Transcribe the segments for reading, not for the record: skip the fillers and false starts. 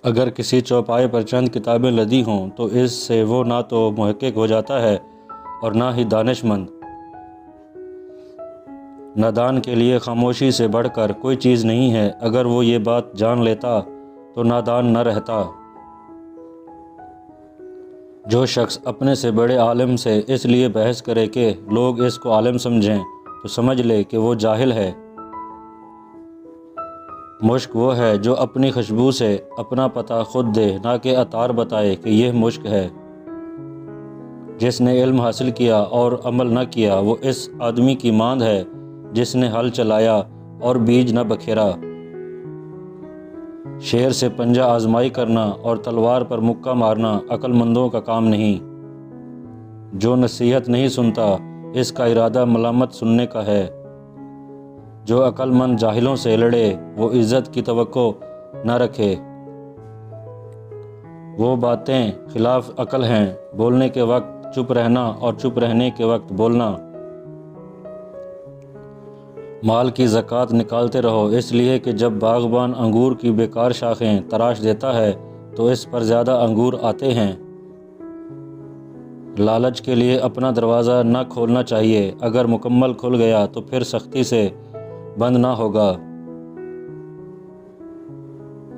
اگر کسی چوپائے پر چند کتابیں لدی ہوں تو اس سے وہ نہ تو محقق ہو جاتا ہے اور نہ ہی دانش مند۔ نادان کے لیے خاموشی سے بڑھ کر کوئی چیز نہیں ہے۔ اگر وہ یہ بات جان لیتا تو نادان نہ رہتا۔ جو شخص اپنے سے بڑے عالم سے اس لیے بحث کرے کہ لوگ اس کو عالم سمجھیں تو سمجھ لے کہ وہ جاہل ہے۔ مشک وہ ہے جو اپنی خوشبو سے اپنا پتہ خود دے، نہ کہ عطار بتائے کہ یہ مشک ہے۔ جس نے علم حاصل کیا اور عمل نہ کیا وہ اس آدمی کی ماند ہے جس نے ہل چلایا اور بیج نہ بکھیرا۔ شیر سے پنجہ آزمائی کرنا اور تلوار پر مکہ مارنا عقل مندوں کا کام نہیں۔ جو نصیحت نہیں سنتا اس کا ارادہ ملامت سننے کا ہے۔ جو عقل مند جاہلوں سے لڑے وہ عزت کی توقع نہ رکھے۔ وہ باتیں خلاف عقل ہیں، بولنے کے وقت چپ رہنا اور چپ رہنے کے وقت بولنا۔ مال کی زکوٰۃ نکالتے رہو، اس لیے کہ جب باغبان انگور کی بیکار شاخیں تراش دیتا ہے تو اس پر زیادہ انگور آتے ہیں۔ لالچ کے لیے اپنا دروازہ نہ کھولنا چاہیے، اگر مکمل کھل گیا تو پھر سختی سے بند نہ ہوگا۔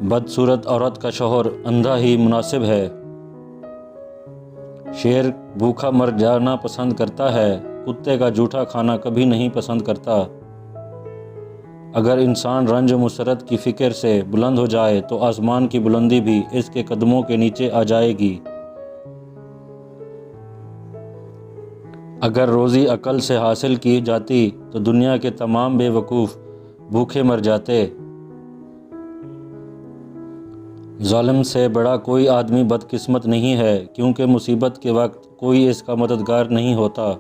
بدصورت عورت کا شوہر اندھا ہی مناسب ہے۔ شیر بھوکا مر جانا پسند کرتا ہے، کتے کا جھوٹا کھانا کبھی نہیں پسند کرتا۔ اگر انسان رنج و مسرت کی فکر سے بلند ہو جائے تو آسمان کی بلندی بھی اس کے قدموں کے نیچے آ جائے گی۔ اگر روزی عقل سے حاصل کی جاتی تو دنیا کے تمام بے وقوف بھوکے مر جاتے۔ ظالم سے بڑا کوئی آدمی بدقسمت نہیں ہے، کیونکہ مصیبت کے وقت کوئی اس کا مددگار نہیں ہوتا۔